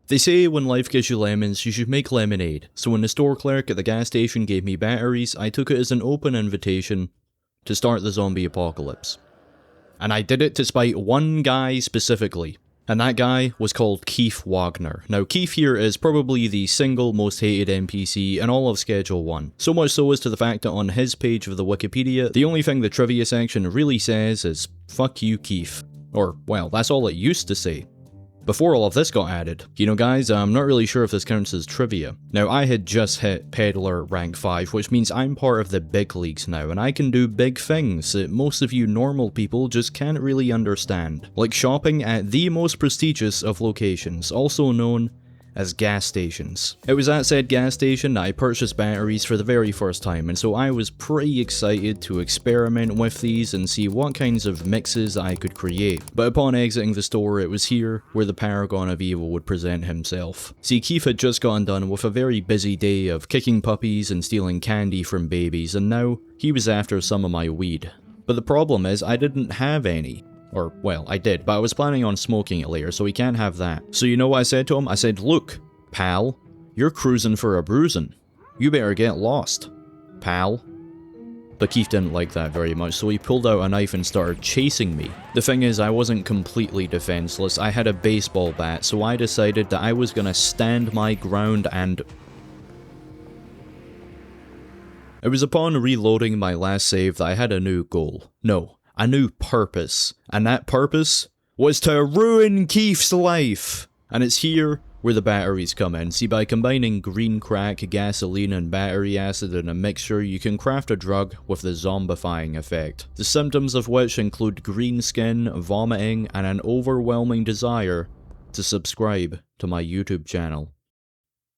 They say when life gives you lemons, you should make lemonade, so when the store clerk at the gas station gave me batteries, I took it as an open invitation to start the zombie apocalypse. And I did it to spite one guy specifically, and that guy was called Keith Wagner. Now Keith here is probably the single most hated NPC in all of Schedule 1, so much so as to the fact that on his page of the Wikipedia, the only thing the trivia section really says is, "Fuck you, Keith." Or, well, that's all it used to say. Before all of this got added. You know guys, I'm not really sure if this counts as trivia. Now I had just hit Peddler rank 5, which means I'm part of the big leagues now, and I can do big things that most of you normal people just can't really understand. Like shopping at the most prestigious of locations, also known as gas stations. It was at said gas station that I purchased batteries for the very first time, and so I was pretty excited to experiment with these and see what kinds of mixes I could create. But upon exiting the store, it was here where the Paragon of Evil would present himself. See, Keith had just gotten done with a very busy day of kicking puppies and stealing candy from babies, and now he was after some of my weed. But the problem is, I didn't have any. Or, well, I did, but I was planning on smoking it later, so he can't have that. So you know what I said to him? I said, "Look, pal, you're cruising for a bruising. You better get lost, pal." But Keith didn't like that very much, so he pulled out a knife and started chasing me. The thing is, I wasn't completely defenseless. I had a baseball bat, so I decided that I was gonna stand my ground and... It was upon reloading my last save that I had a new goal. No. A new purpose, and that purpose was to ruin Keith's life. And it's here where the batteries come in. See, by combining green crack, gasoline, and battery acid in a mixture, you can craft a drug with the zombifying effect. The symptoms of which include green skin, vomiting, and an overwhelming desire to subscribe to my YouTube channel.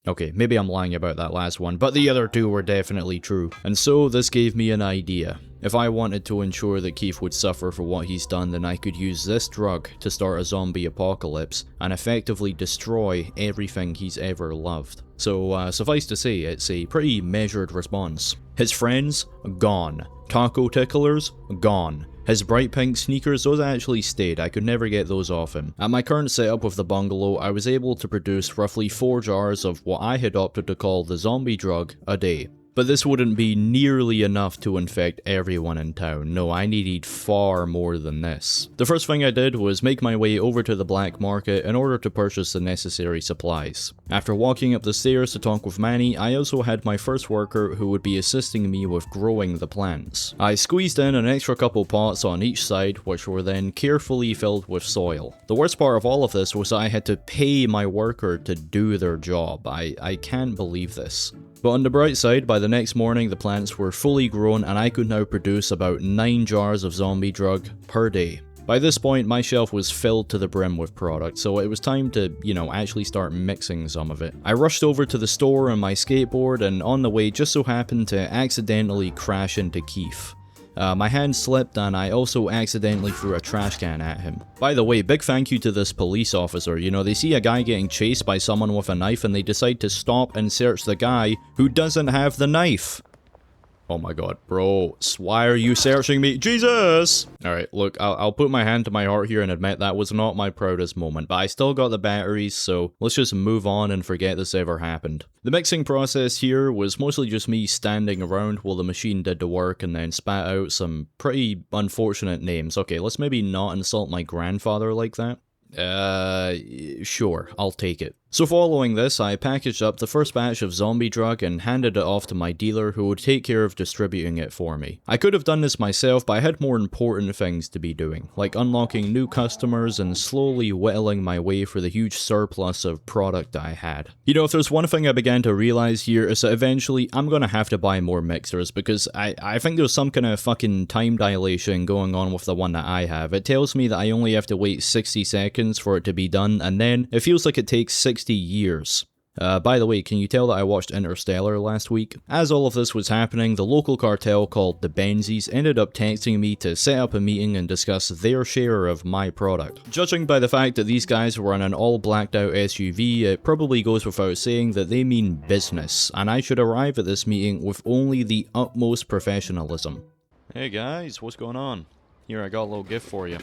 Okay, maybe I'm lying about that last one, but the other two were definitely true. And so this gave me an idea. If I wanted to ensure that Keith would suffer for what he's done, then I could use this drug to start a zombie apocalypse and effectively destroy everything he's ever loved. So suffice to say, it's a pretty measured response. His friends? Gone. Taco ticklers? Gone. His bright pink sneakers, those actually stayed. I could never get those off him. At my current setup with the bungalow, I was able to produce roughly 4 jars of what I had opted to call the zombie drug a day. But this wouldn't be nearly enough to infect everyone in town. No, I needed far more than this. The first thing I did was make my way over to the black market in order to purchase the necessary supplies. After walking up the stairs to talk with Manny, I also had my first worker who would be assisting me with growing the plants. I squeezed in an extra couple pots on each side, which were then carefully filled with soil. The worst part of all of this was I had to pay my worker to do their job. I can't believe this. But on the bright side, by the next morning the plants were fully grown and I could now produce about 9 jars of zombie drug per day. By this point my shelf was filled to the brim with product, so it was time to, actually start mixing some of it. I rushed over to the store on my skateboard and on the way just so happened to accidentally crash into Keith. My hand slipped and I also accidentally threw a trash can at him. By the way, big thank you to this police officer. They see a guy getting chased by someone with a knife and they decide to stop and search the guy who doesn't have the knife. Oh my god, bro, why are you searching me? Jesus! Alright, look, I'll put my hand to my heart here and admit that was not my proudest moment, but I still got the batteries, so let's just move on and forget this ever happened. The mixing process here was mostly just me standing around while the machine did the work and then spat out some pretty unfortunate names. Okay, let's maybe not insult my grandfather like that. Sure, I'll take it. So following this, I packaged up the first batch of zombie drug and handed it off to my dealer who would take care of distributing it for me. I could have done this myself, but I had more important things to be doing, like unlocking new customers and slowly whittling my way for the huge surplus of product I had. If there's one thing I began to realize here is that eventually I'm gonna have to buy more mixers because I think there's some kind of fucking time dilation going on with the one that I have. It tells me that I only have to wait 60 seconds for it to be done, and then it feels like it takes 60 years. By the way, can you tell that I watched Interstellar last week? As all of this was happening, the local cartel called the Benzies ended up texting me to set up a meeting and discuss their share of my product. Judging by the fact that these guys were on an all blacked out SUV, it probably goes without saying that they mean business, and I should arrive at this meeting with only the utmost professionalism. Hey guys, what's going on? Here, I got a little gift for you.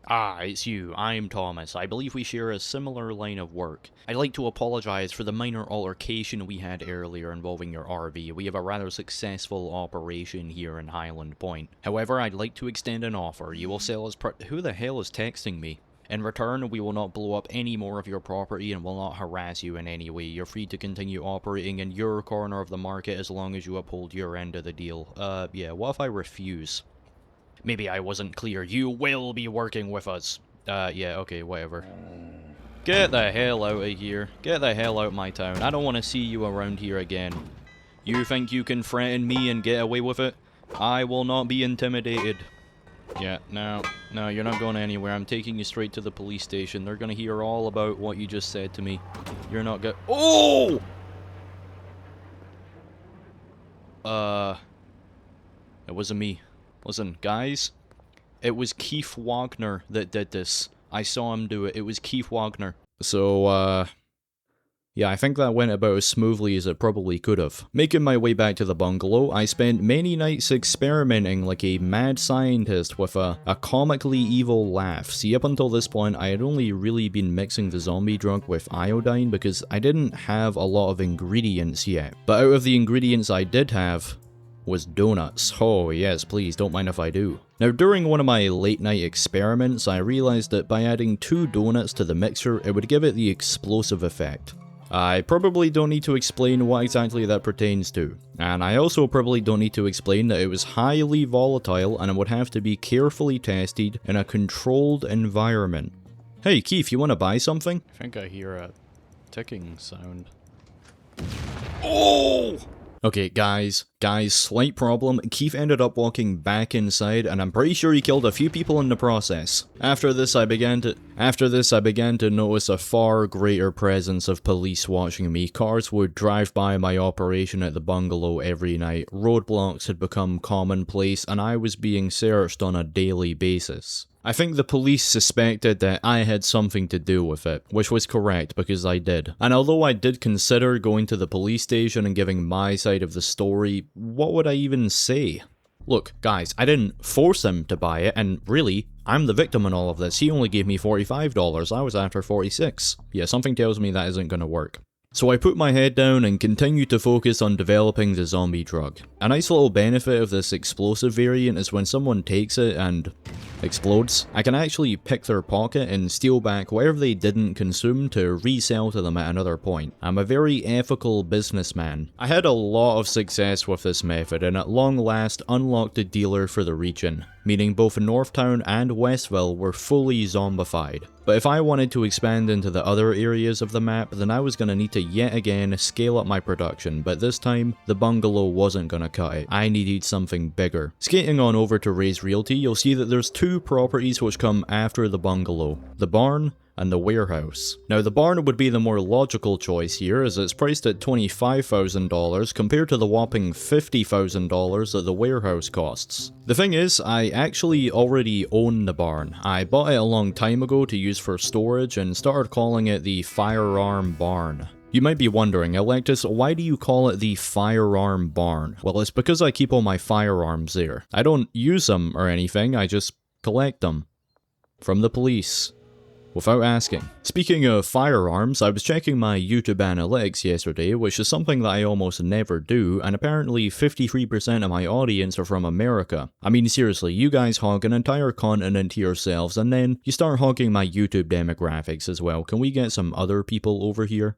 Ah, it's you. I'm Thomas. I believe we share a similar line of work. I'd like to apologize for the minor altercation we had earlier involving your RV. We have a rather successful operation here in Highland Point. However, I'd like to extend an offer. You will sell us Who the hell is texting me? In return, we will not blow up any more of your property and will not harass you in any way. You're free to continue operating in your corner of the market as long as you uphold your end of the deal. Yeah, what if I refuse? Maybe I wasn't clear. You will be working with us. Yeah, okay, whatever. Get the hell out of here. Get the hell out of my town. I don't want to see you around here again. You think you can threaten me and get away with it? I will not be intimidated. Yeah, no, you're not going anywhere. I'm taking you straight to the police station. They're gonna hear all about what you just said to me. You're not go- Oh! It wasn't me. Listen, guys, it was Keith Wagner that did this. I saw him do it. It was Keith Wagner. So, yeah, I think that went about as smoothly as it probably could have. Making my way back to the bungalow, I spent many nights experimenting like a mad scientist with a comically evil laugh. See, up until this point, I had only really been mixing the zombie drug with iodine because I didn't have a lot of ingredients yet. But out of the ingredients I did have, was donuts. Oh yes, please, don't mind if I do. Now, during one of my late night experiments, I realized that by adding 2 donuts to the mixer, it would give it the explosive effect. I probably don't need to explain what exactly that pertains to, and I also probably don't need to explain that it was highly volatile and it would have to be carefully tested in a controlled environment. Hey Keith, you want to buy something? I think I hear a ticking sound. Oh! Okay, guys, slight problem. Keith ended up walking back inside, and I'm pretty sure he killed a few people in the process. After this, I began to notice a far greater presence of police watching me. Cars would drive by my operation at the bungalow every night. Roadblocks had become commonplace, and I was being searched on a daily basis. I think the police suspected that I had something to do with it, which was correct because I did. And although I did consider going to the police station and giving my side of the story, what would I even say? Look, guys, I didn't force him to buy it, and really, I'm the victim in all of this. He only gave me $45, I was after $46. Yeah, something tells me that isn't gonna work. So I put my head down and continued to focus on developing the zombie drug. A nice little benefit of this explosive variant is when someone takes it and explodes, I can actually pick their pocket and steal back whatever they didn't consume to resell to them at another point. I'm a very ethical businessman. I had a lot of success with this method and at long last unlocked a dealer for the region, meaning both Northtown and Westville were fully zombified. But if I wanted to expand into the other areas of the map, then I was going to need to yet again scale up my production, but this time, the bungalow wasn't going to cut it. I needed something bigger. Skating on over to Ray's Realty, you'll see that there's 2 properties which come after the bungalow: the barn and the warehouse. Now, the barn would be the more logical choice here, as it's priced at $25,000 compared to the whopping $50,000 that the warehouse costs. The thing is, I actually already own the barn. I bought it a long time ago to use for storage and started calling it the Firearm Barn. You might be wondering, Electus, why do you call it the Firearm Barn? Well, it's because I keep all my firearms there. I don't use them or anything, I just collect them. From the police. Without asking. Speaking of firearms, I was checking my YouTube analytics yesterday, which is something that I almost never do, and apparently 53% of my audience are from America. I mean, seriously, you guys hog an entire continent to yourselves, and then you start hogging my YouTube demographics as well. Can we get some other people over here?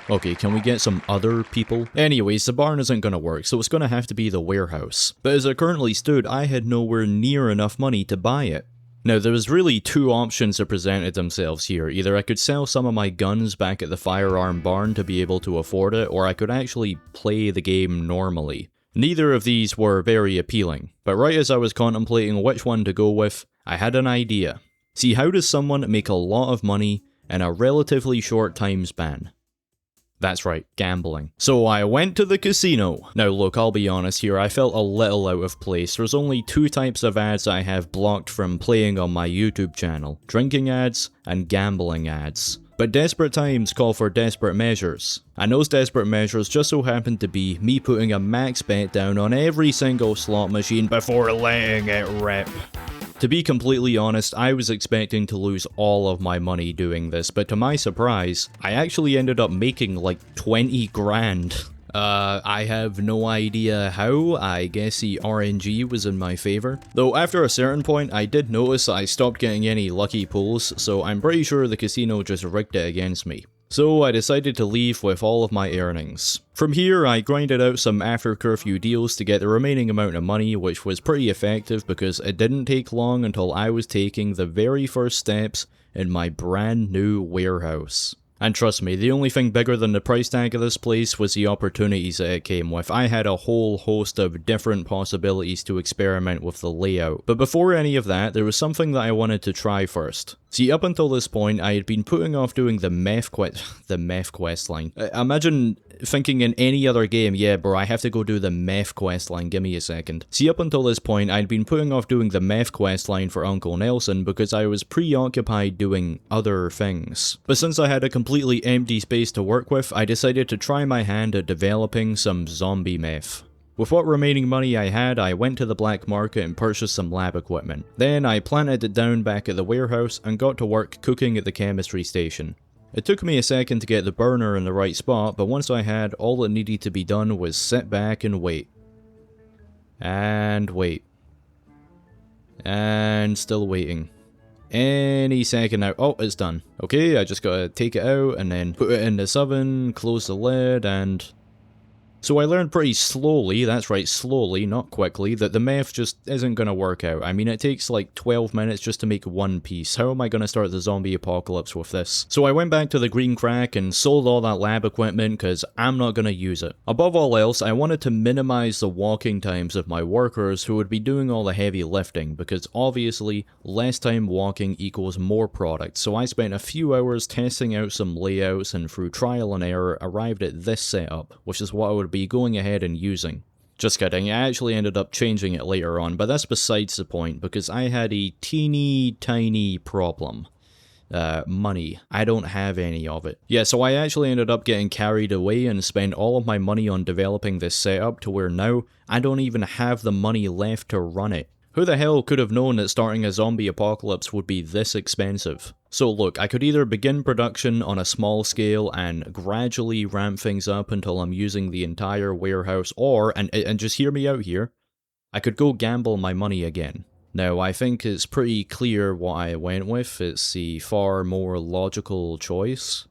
Okay, can we get some other people? Anyways, the barn isn't gonna work, so it's gonna have to be the warehouse. But as it currently stood, I had nowhere near enough money to buy it. Now, there was really 2 options that presented themselves here. Either I could sell some of my guns back at the Firearm Barn to be able to afford it, or I could actually play the game normally. Neither of these were very appealing, but right as I was contemplating which one to go with, I had an idea. See, how does someone make a lot of money in a relatively short time span? That's right, gambling. So I went to the casino. Now look, I'll be honest here, I felt a little out of place. There's only 2 types of ads I have blocked from playing on my YouTube channel: drinking ads and gambling ads. But desperate times call for desperate measures. And those desperate measures just so happened to be me putting a max bet down on every single slot machine before letting it rip. To be completely honest, I was expecting to lose all of my money doing this, but to my surprise, I actually ended up making like 20 grand. I have no idea how. I guess the RNG was in my favor. Though after a certain point, I did notice I stopped getting any lucky pulls, so I'm pretty sure the casino just rigged it against me. So I decided to leave with all of my earnings. From here, I grinded out some after curfew deals to get the remaining amount of money, which was pretty effective because it didn't take long until I was taking the very first steps in my brand new warehouse. And trust me, the only thing bigger than the price tag of this place was the opportunities that it came with. I had a whole host of different possibilities to experiment with the layout. But before any of that, there was something that I wanted to try first. See, up until this point, I had been putting off doing the meth quest line. Imagine thinking in any other game, yeah bro, I have to go do the meth quest line, give me a second. See, up until this point, I'd been putting off doing the meth quest line for Uncle Nelson because I was preoccupied doing other things. But since I had a completely empty space to work with, I decided to try my hand at developing some zombie meth. With what remaining money I had, I went to the black market and purchased some lab equipment. Then I planted it down back at the warehouse and got to work cooking at the chemistry station. It took me a second to get the burner in the right spot, but once I had, all that needed to be done was sit back and wait. And wait. And still waiting. Any second now. Oh, it's done. Okay, I just gotta take it out and then put it in this oven, close the lid, and... So I learned pretty slowly, that's right, slowly, not quickly, that the meth just isn't gonna work out. I mean, it takes like 12 minutes just to make one piece. How am I gonna start the zombie apocalypse with this? So I went back to the green crack and sold all that lab equipment because I'm not gonna use it. Above all else, I wanted to minimize the walking times of my workers who would be doing all the heavy lifting because obviously, less time walking equals more product. So I spent a few hours testing out some layouts and through trial and error arrived at this setup, which is what I would be going ahead and using. Just kidding, I actually ended up changing it later on, but that's besides the point because I had a teeny tiny problem. Money. I don't have any of it. Yeah, so I actually ended up getting carried away and spent all of my money on developing this setup to where now I don't even have the money left to run it. Who the hell could have known that starting a zombie apocalypse would be this expensive? So look, I could either begin production on a small scale and gradually ramp things up until I'm using the entire warehouse, or, and just hear me out here, I could go gamble my money again. Now, I think it's pretty clear what I went with, it's the far more logical choice.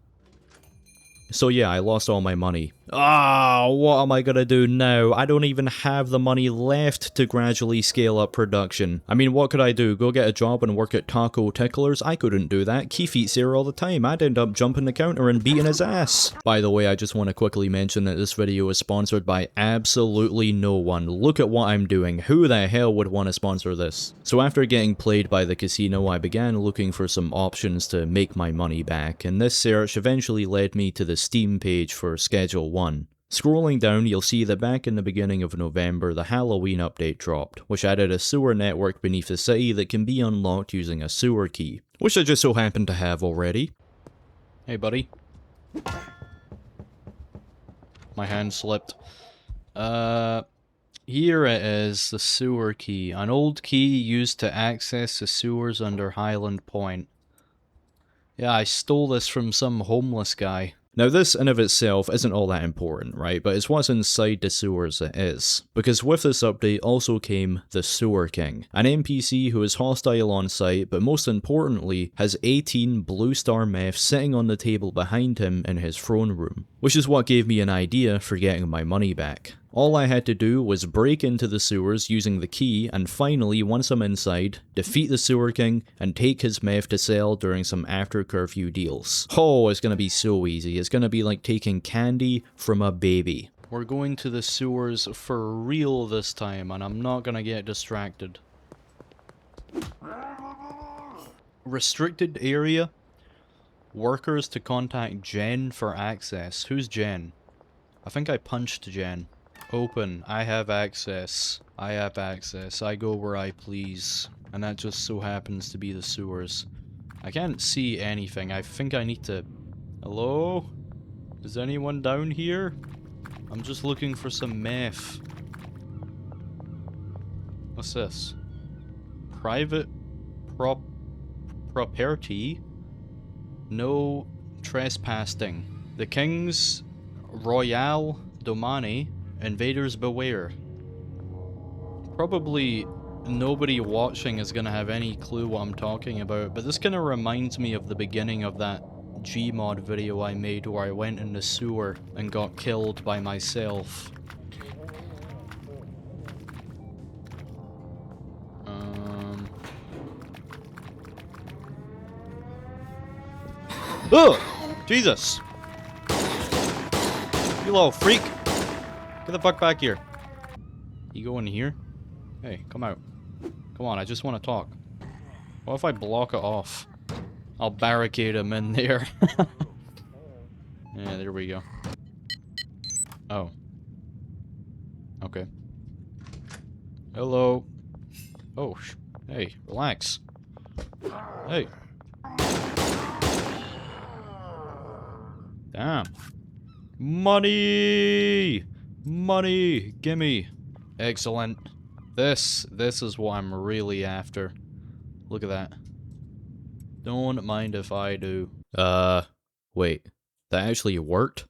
So yeah, I lost all my money. Ah, what am I gonna do now? I don't even have the money left to gradually scale up production. I mean, what could I do? Go get a job and work at Taco Ticklers? I couldn't do that. Keith eats here all the time. I'd end up jumping the counter and beating his ass. By the way, I just want to quickly mention that this video is sponsored by absolutely no one. Look at what I'm doing. Who the hell would want to sponsor this? So after getting played by the casino, I began looking for some options to make my money back, and this search eventually led me to the Steam page for Schedule 1. Scrolling down, you'll see that back in the beginning of November, the Halloween update dropped, which added a sewer network beneath the city that can be unlocked using a sewer key, which I just so happen to have already. Hey buddy. My hand slipped. Here it is, the sewer key. An old key used to access the sewers under Highland Point. Yeah, I stole this from some homeless guy. Now this in of itself isn't all that important, right, but it's what's inside the sewers that is. Because with this update also came the Sewer King, an NPC who is hostile on sight, but most importantly has 18 blue star meth sitting on the table behind him in his throne room, which is what gave me an idea for getting my money back. All I had to do was break into the sewers using the key, and finally, once I'm inside, defeat the Sewer King and take his meth to sell during some after curfew deals. Oh, it's gonna be so easy. It's gonna be like taking candy from a baby. We're going to the sewers for real this time, and I'm not gonna get distracted. Restricted area? Workers to contact Jen for access. Who's Jen? I think I punched Jen. Open. I have access. I have access. I go where I please. And that just so happens to be the sewers. I can't see anything. I think I need to... Hello? Is anyone down here? I'm just looking for some meth. What's this? Private property. No trespassing. The King's Royal Domani. Invaders beware. Probably nobody watching is gonna have any clue what I'm talking about, but this kind of reminds me of the beginning of that Gmod video I made where I went in the sewer and got killed by myself. Oh! Jesus! You little freak! Get the fuck back here. You go in here? Hey, come out. Come on, I just want to talk. What if I block it off? I'll barricade him in there. Yeah, there we go. Oh. Okay. Hello. Oh, hey, relax. Hey. Damn. Money! Money! Gimme. Excellent. This is what I'm really after. Look at that. Don't mind if I do. Wait. That actually worked?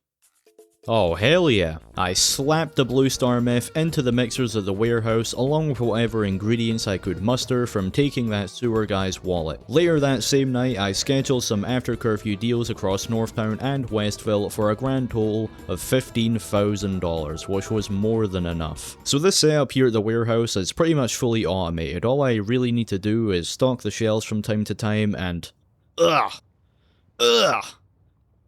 Oh, hell yeah. I slapped the Blue Star meth into the mixers at the warehouse along with whatever ingredients I could muster from taking that sewer guy's wallet. Later that same night, I scheduled some after curfew deals across Northtown and Westville for a grand total of $15,000, which was more than enough. So this setup here at the warehouse is pretty much fully automated. All I really need to do is stock the shelves from time to time and...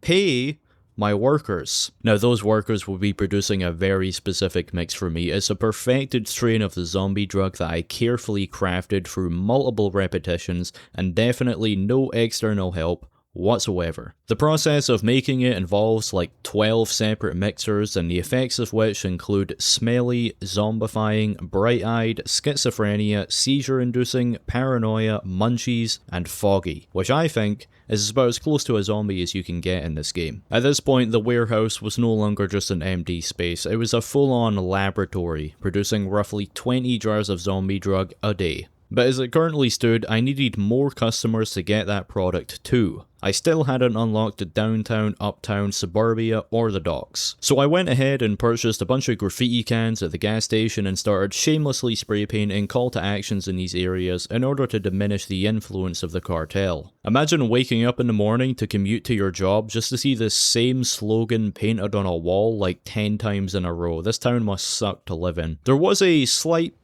pay my workers. Now those workers will be producing a very specific mix for me. It's a perfected strain of the zombie drug that I carefully crafted through multiple repetitions and definitely no external help whatsoever. The process of making it involves like 12 separate mixers, and the effects of which include smelly, zombifying, bright-eyed, schizophrenia, seizure-inducing, paranoia, munchies, and foggy, which I think is about as close to a zombie as you can get in this game. At this point, the warehouse was no longer just an empty space, it was a full-on laboratory, producing roughly 20 jars of zombie drug a day. But as it currently stood, I needed more customers to get that product too. I still hadn't unlocked downtown, uptown, suburbia, or the docks. So I went ahead and purchased a bunch of graffiti cans at the gas station and started shamelessly spray painting call to actions in these areas in order to diminish the influence of the cartel. Imagine waking up in the morning to commute to your job just to see this same slogan painted on a wall like 10 times in a row. This town must suck to live in. There was a slight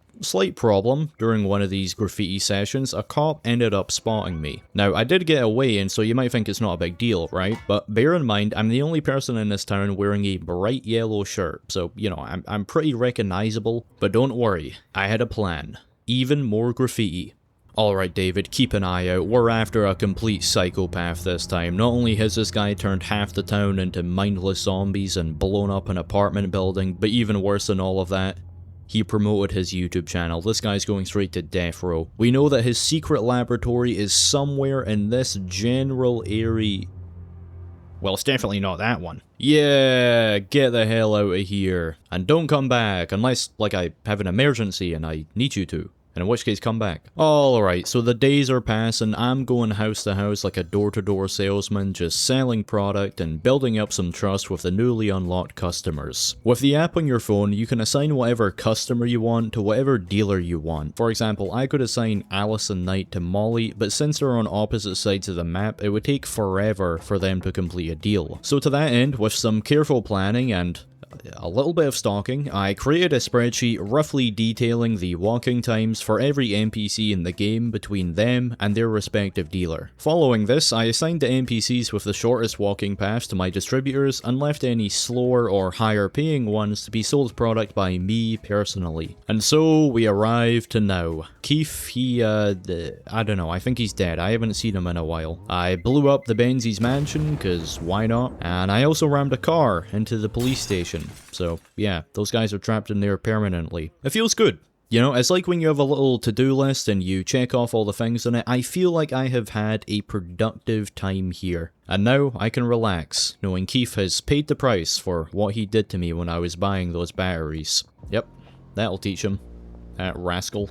problem during one of these graffiti sessions. A cop ended up spotting me. Now, I did get away, and so you might think it's not a big deal, right? But bear in mind, I'm the only person in this town wearing a bright yellow shirt, so, you know, I'm pretty recognizable. But don't worry, I had a plan. Even more graffiti. Alright David, keep an eye out, we're after a complete psychopath this time. Not only has this guy turned half the town into mindless zombies and blown up an apartment building, but even worse than all of that, he promoted his YouTube channel. This guy's going straight to death row. We know that his secret laboratory is somewhere in this general area. Well, it's definitely not that one. Yeah, get the hell out of here. And don't come back, unless, like, I have an emergency and I need you to. And in which case, come back. Alright, so the days are passing, I'm going house to house like a door-to-door salesman, just selling product and building up some trust with the newly unlocked customers. With the app on your phone, you can assign whatever customer you want to whatever dealer you want. For example, I could assign Allison Knight to Molly, but since they're on opposite sides of the map, it would take forever for them to complete a deal. So to that end, with some careful planning and a little bit of stalking, I created a spreadsheet roughly detailing the walking times for every NPC in the game between them and their respective dealer. Following this, I assigned the NPCs with the shortest walking paths to my distributors and left any slower or higher paying ones to be sold product by me personally. And so we arrive to now. Keith, I don't know, I think he's dead. I haven't seen him in a while. I blew up the Benzies mansion, cause why not? And I also rammed a car into the police station. So, yeah, those guys are trapped in there permanently. It feels good. You know, it's like when you have a little to-do list and you check off all the things on it. I feel like I have had a productive time here. And now I can relax, knowing Keith has paid the price for what he did to me when I was buying those batteries. Yep, that'll teach him. That rascal.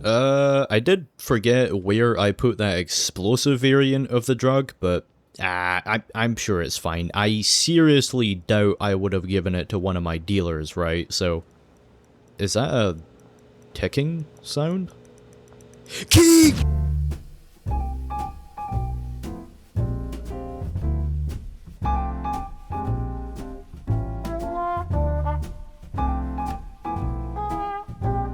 I did forget where I put that explosive variant of the drug, but I'm sure it's fine. I seriously doubt I would have given it to one of my dealers, right? So, is that a ticking sound? Key!